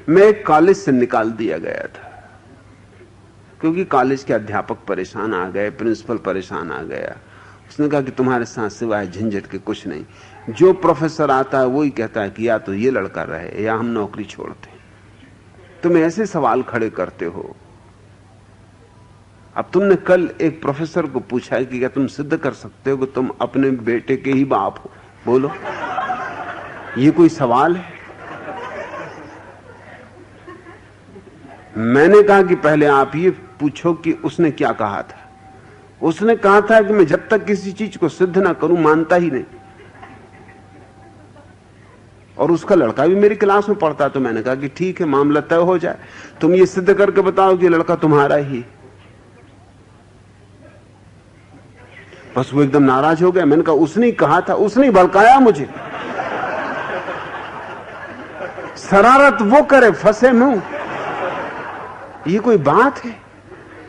मैं एक कॉलेज से निकाल दिया गया था क्योंकि कॉलेज के अध्यापक परेशान आ गए, प्रिंसिपल परेशान आ गया। उसने कहा कि तुम्हारे साथ सिवाय झंझट के कुछ नहीं। जो प्रोफेसर आता है वही कहता है कि या तो ये लड़का रहे या हम नौकरी छोड़ते। तुम ऐसे सवाल खड़े करते हो। अब तुमने कल एक प्रोफेसर को पूछा है कि क्या तुम सिद्ध कर सकते हो कि तुम अपने बेटे के ही बाप हो? बोलो, ये कोई सवाल है? मैंने कहा कि पहले आप ये पूछो कि उसने क्या कहा था। उसने कहा था कि मैं जब तक किसी चीज को सिद्ध ना करूं मानता ही नहीं। और उसका लड़का भी मेरी क्लास में पढ़ता। तो मैंने कहा कि ठीक है, मामला तय हो जाए, तुम ये सिद्ध करके बताओ कि लड़का तुम्हारा ही। बस वो एकदम नाराज हो गया। मैंने कहा उसने ही कहा था, उसने ही भड़काया मुझे। शरारत वो करे, फंसे मुंह। ये कोई बात है?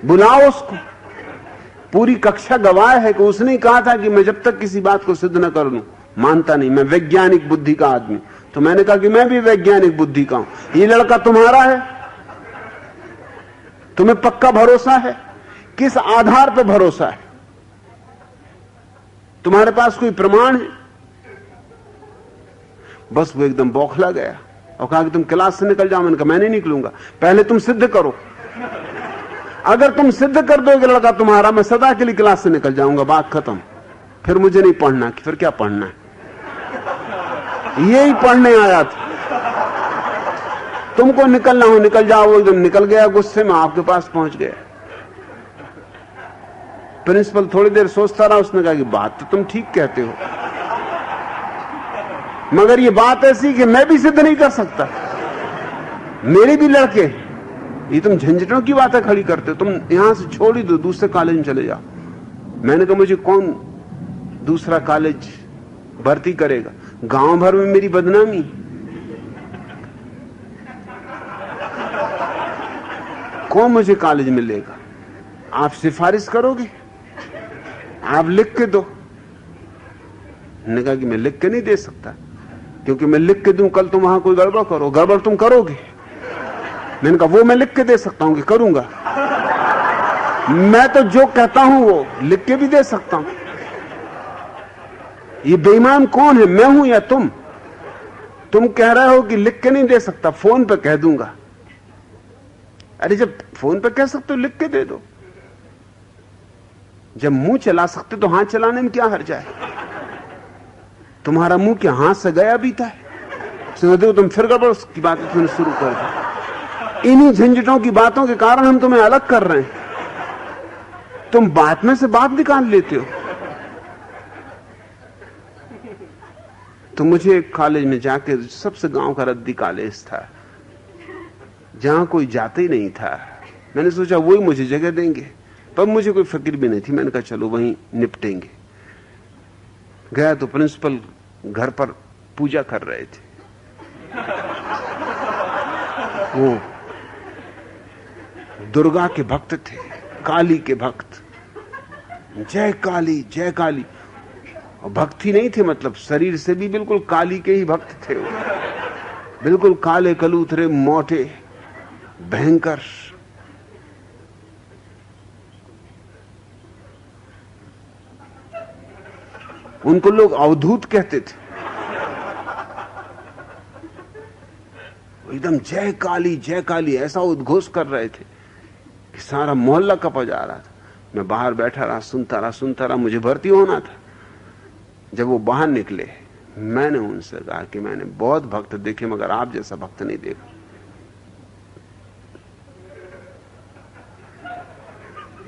बुलाओ उसको। पूरी कक्षा गवाह है कि उसने ही कहा था कि मैं जब तक किसी बात को सिद्ध न कर लूं मानता नहीं, मैं वैज्ञानिक बुद्धि का आदमी। तो मैंने कहा कि मैं भी वैज्ञानिक बुद्धि का हूं। ये लड़का तुम्हारा है? तुम्हें पक्का भरोसा है? किस आधार पर भरोसा है? तुम्हारे पास कोई प्रमाण है? बस वो एकदम बौखला गया और कहा कि तुम क्लास से निकल जाओ। मैंने कहा मैं नहीं निकलूंगा, पहले तुम सिद्ध करो। अगर तुम सिद्ध कर दोगे लड़का तुम्हारा, मैं सदा के लिए क्लास से निकल जाऊंगा, बात खत्म। फिर मुझे नहीं पढ़ना। कि फिर क्या पढ़ना है? यही पढ़ने आया था। तुमको निकलना हो निकल जाओ। वो एकदम निकल गया गुस्से में, आपके पास पहुंच गया। प्रिंसिपल थोड़ी देर सोचता रहा। उसने कहा कि बात तो तुम ठीक कहते हो, मगर ये बात ऐसी कि मैं भी सिद्ध नहीं कर सकता। मेरे भी लड़के, ये तुम झंझटों की बातें खड़ी करते हो। तुम यहां से छोड़ ही दो, दूसरे कॉलेज में चले जाओ। मैंने कहा मुझे कौन दूसरा कॉलेज भर्ती करेगा? गांव भर में मेरी बदनामी। कौन मुझे कॉलेज में लेगा? आप सिफारिश करोगे? आप लिख के दो। मैंने कहा कि मैं लिख के नहीं दे सकता, क्योंकि मैं लिख के दूं कल तुम वहां कोई गड़बड़ करो, गड़बड़ तुम करोगे। मैंने कहा वो मैं लिख के दे सकता हूं कि करूंगा। मैं तो जो कहता हूं वो लिख के भी दे सकता हूं। ये बेईमान कौन है, मैं हूं या तुम? तुम कह रहे हो कि लिख के नहीं दे सकता, फोन पे कह दूंगा। अरे जब फोन पे कह सकते हो लिख के दे दो। जब मुंह चला सकते तो हाथ चलाने में क्या हर्ज है? तुम्हारा मुंह क्या हाथ से गया बीता है? देखो तुम फिर गड़बड़ की बातें तुमने शुरू कर दी। इन्हीं झंझटों की बातों के कारण हम तुम्हें अलग कर रहे हैं। तुम बात में से बात निकाल लेते हो। तो मुझे एक कॉलेज में जाके, सबसे गांव का रद्दी कॉलेज था, जहां कोई जाते ही नहीं था, मैंने सोचा वही मुझे जगह देंगे। पर मुझे कोई फिक्र भी नहीं थी। मैंने कहा चलो वहीं निपटेंगे। गया तो प्रिंसिपल घर पर पूजा कर रहे थे। वो दुर्गा के भक्त थे, काली के भक्त। जय काली जय काली। और भक्ति नहीं थे, मतलब शरीर से भी बिल्कुल काली के ही भक्त थे वो। बिल्कुल काले कलूथरे, मोटे, भयंकर। उनको लोग अवधूत कहते थे। एकदम जय काली ऐसा उद्घोष कर रहे थे कि सारा मोहल्ला कपा जा रहा था। मैं बाहर बैठा रहा, सुनता रहा। मुझे भर्ती होना था। जब वो बाहर निकले, मैंने उनसे कहा कि मैंने बहुत भक्त देखे, मगर आप जैसा भक्त नहीं देखा।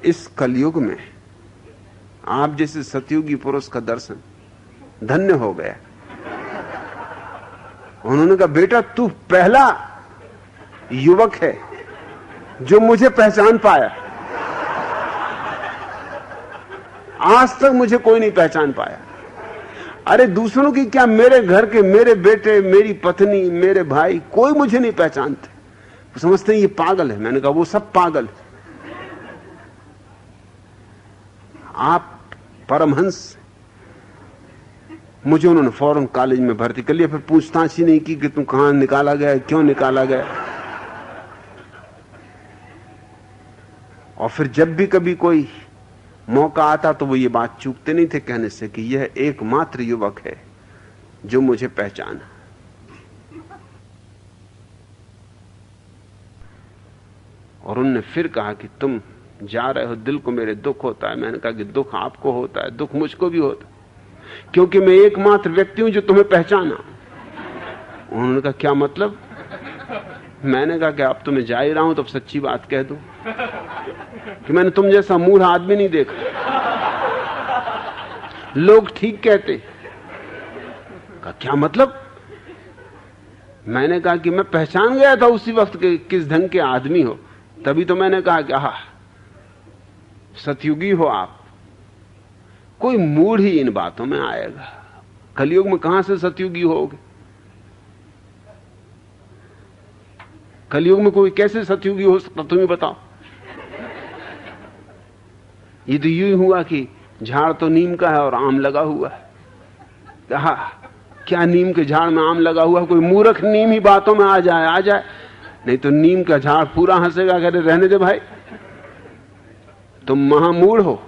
इस कलयुग में आप जैसे सतयुगी पुरुष का दर्शन धन्य हो गया। उन्होंने कहा बेटा तू पहला युवक है जो मुझे पहचान पाया। आज तक मुझे कोई नहीं पहचान पाया। अरे दूसरों की क्या, मेरे घर के, मेरे बेटे, मेरी पत्नी, मेरे भाई, कोई मुझे नहीं पहचानते। वो समझते हैं ये पागल है। मैंने कहा वो सब पागल है। आप परमहंस, मुझे उन्होंने फौरन कॉलेज में भर्ती कर लिया, फिर पूछताछ ही नहीं की कि तुम कहां निकाला गया, क्यों निकाला गया। और फिर जब भी कभी कोई मौका आता तो वो ये बात चूकते नहीं थे कहने से कि यह एकमात्र युवक है जो मुझे पहचाना। और उनने फिर कहा कि तुम जा रहे हो, दिल को मेरे दुख होता है। मैंने कहा कि दुख आपको होता है, दुख मुझको भी होता है, क्योंकि मैं एकमात्र व्यक्ति हूं जो तुम्हें पहचाना। उन्होंने कहा क्या मतलब? मैंने कहा कि अब तो मैं जा ही रहा हूं, तो अब सच्ची बात कह दूं कि मैंने तुम जैसा मूढ़ आदमी नहीं देखा। लोग ठीक कहते। कहा क्या मतलब? मैंने कहा कि मैं पहचान गया था उसी वक्त के किस ढंग के आदमी हो। तभी तो मैंने कहा कि आहा, सतयुगी हो आप। कोई मूढ़ ही इन बातों में आएगा। कलयुग में कहां से सतयुगी होगे? कलयुग में कोई कैसे सतयुगी हो सकता, तुम्हें बताओ। ये तो यूं हुआ कि झाड़ तो नीम का है और आम लगा हुआ है। कहा क्या नीम के झाड़ में आम लगा हुआ? कोई मूर्ख नीम ही बातों में आ जाए, नहीं तो नीम का झाड़ पूरा हंसेगा, कहते रहने दे भाई, तुम महामूढ़ हो।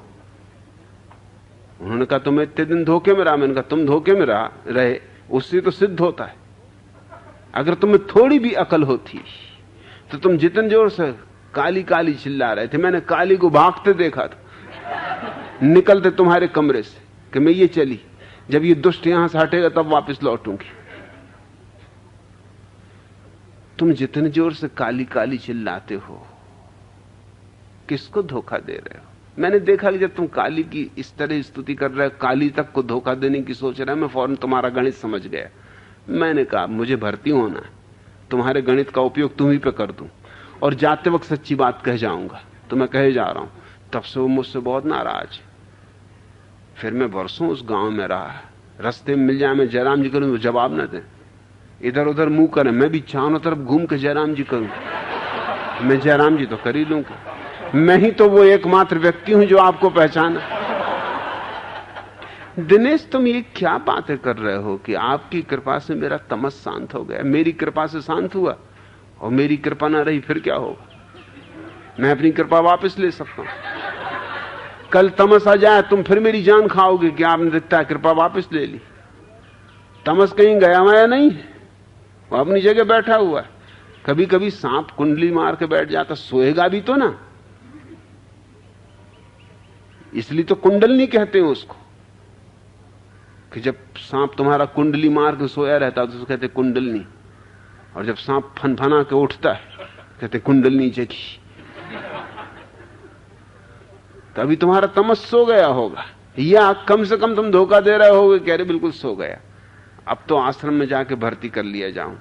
उन्होंने कहा तुम इतने दिन धोखे में रहा। मैंने कहा तुम धोखे में रहे उससे तो सिद्ध होता है। अगर तुम्हें थोड़ी भी अकल होती तो तुम जितने जोर से काली काली चिल्ला रहे थे, मैंने काली को भागते देखा था निकलते तुम्हारे कमरे से कि मैं ये चली, जब ये दुष्ट यहां से हटेगा तब वापस लौटूंगी। तुम जितने जोर से काली काली चिल्लाते हो, किसको धोखा दे रहे हो? मैंने देखा कि जब तुम काली की इस तरह स्तुति कर रहे हो, काली तक को धोखा देने की सोच रहे हो, मैं फौरन तुम्हारा गणित समझ गया। मैंने कहा मुझे भर्ती होना है, तुम्हारे गणित का उपयोग तुम ही पे कर दूं और जाते वक्त सच्ची बात कह जाऊंगा। तो मैं कहे जा रहा हूं। तब से वो मुझसे बहुत नाराज। फिर मैं बरसों उस गांव में रहा, रास्ते में मिल जाए मैं जयराम जी करूं, वो जवाब न दें, इधर उधर मुंह करें, मैं भी चारों तरफ घूम के जयराम जी करूं। मैं जयराम जी तो कर ही लूंगा, मैं ही तो वो एकमात्र व्यक्ति हूं जो आपको पहचाना। दिनेश तुम ये क्या बातें कर रहे हो कि आपकी कृपा से मेरा तमस शांत हो गया? मेरी कृपा से शांत हुआ और मेरी कृपा ना रही फिर क्या होगा? मैं अपनी कृपा वापस ले सकता हूं। कल तमस आ जाए तुम फिर मेरी जान खाओगे कि आपने दिखता है कृपा वापस ले ली। तमस कहीं गया माया नहीं है, वो अपनी जगह बैठा हुआ है। कभी कभी सांप कुंडली मार के बैठ जाता, सोएगा भी तो ना, इसलिए तो कुंडलनी कहते हैं उसको, कि जब सांप तुम्हारा कुंडली मार के सोया रहता है तो उसको कहते कुंडलनी, और जब सांप फनफना के उठता है कहते कुंडलनी जगी। तभी तुम्हारा तमस सो गया होगा, या कम से कम तुम धोखा दे रहे होगे, कह रहे बिल्कुल सो गया। अब तो आश्रम में जाके भर्ती कर लिया जाऊं,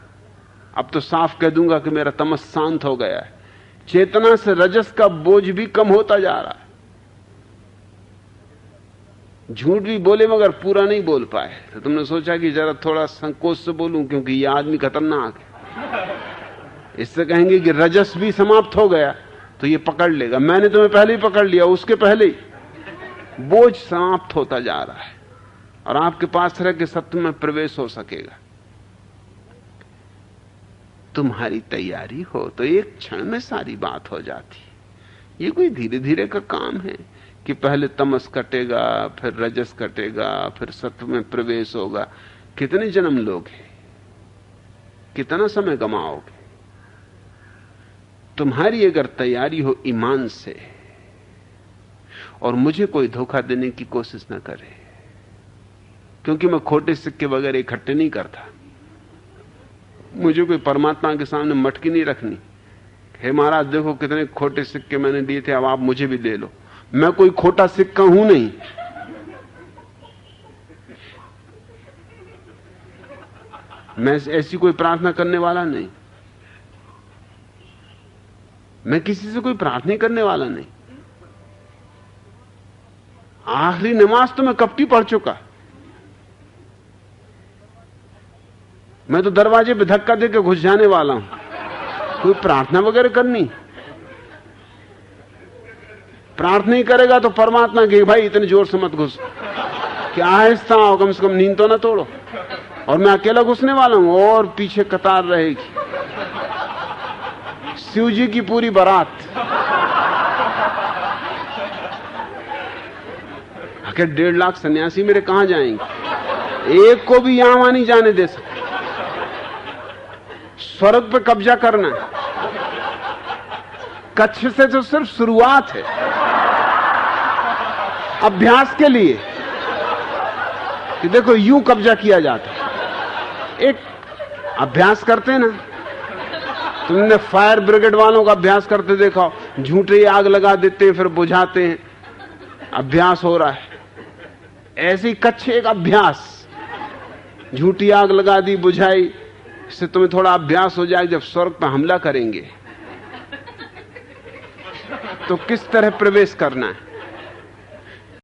अब तो साफ कह दूंगा कि मेरा तमस शांत हो गया है। चेतना से रजस का बोझ भी कम होता जा रहा है। झूठ भी बोले मगर पूरा नहीं बोल पाए, तो तुमने सोचा कि जरा थोड़ा संकोच से बोलूं क्योंकि ये आदमी खतरनाक है। इससे कहेंगे कि रजस भी समाप्त हो गया तो ये पकड़ लेगा। मैंने तुम्हें पहले ही पकड़ लिया, उसके पहले ही बोझ समाप्त होता जा रहा है और आपके पास रह के सत्य में प्रवेश हो सकेगा। तुम्हारी तैयारी हो तो एक क्षण में सारी बात हो जाती। ये कोई धीरे धीरे का काम है कि पहले तमस कटेगा, फिर रजस कटेगा, फिर सत्व में प्रवेश होगा। कितने जन्म लोगे, कितना समय गमाओगे? तुम्हारी अगर तैयारी हो ईमान से, और मुझे कोई धोखा देने की कोशिश न करे, क्योंकि मैं खोटे सिक्के वगैरह इकट्ठे नहीं करता। मुझे कोई परमात्मा के सामने मटकी नहीं रखनी, हे महाराज देखो कितने खोटे सिक्के मैंने दिए थे, अब आप मुझे भी दे लो। मैं कोई खोटा सिक्का हूं नहीं। मैं ऐसी कोई प्रार्थना करने वाला नहीं, मैं किसी से कोई प्रार्थना करने वाला नहीं। आखिरी नमाज तो मैं कब की पढ़ चुका। मैं तो दरवाजे पे धक्का देकर घुस जाने वाला हूं। कोई प्रार्थना वगैरह करनी? प्रार्थना ही करेगा तो परमात्मा के भाई इतने जोर से मत घुस, कि आहिस्ता आओ, कम से कम नींद तो ना तोड़ो। और मैं अकेला घुसने वाला हूं और पीछे कतार रहेगी, शिव जी की पूरी बारात। आखिर 1.5 लाख सन्यासी मेरे कहां जाएंगे? एक को भी यहां वहां नहीं जाने दे सकते। स्वर्ग पे कब्जा करना है। कच्छ से तो सिर्फ शुरुआत है, अभ्यास के लिए कि देखो यूं कब्जा किया जाता है। एक अभ्यास करते ना, तुमने फायर ब्रिगेड वालों का अभ्यास करते देखा, झूठे आग लगा देते हैं फिर बुझाते हैं, अभ्यास हो रहा है। ऐसी कच्छ एक अभ्यास, झूठी आग लगा दी, बुझाई, इससे तुम्हें थोड़ा अभ्यास हो जाए। जब स्वर्ग पर हमला करेंगे तो किस तरह प्रवेश करना है।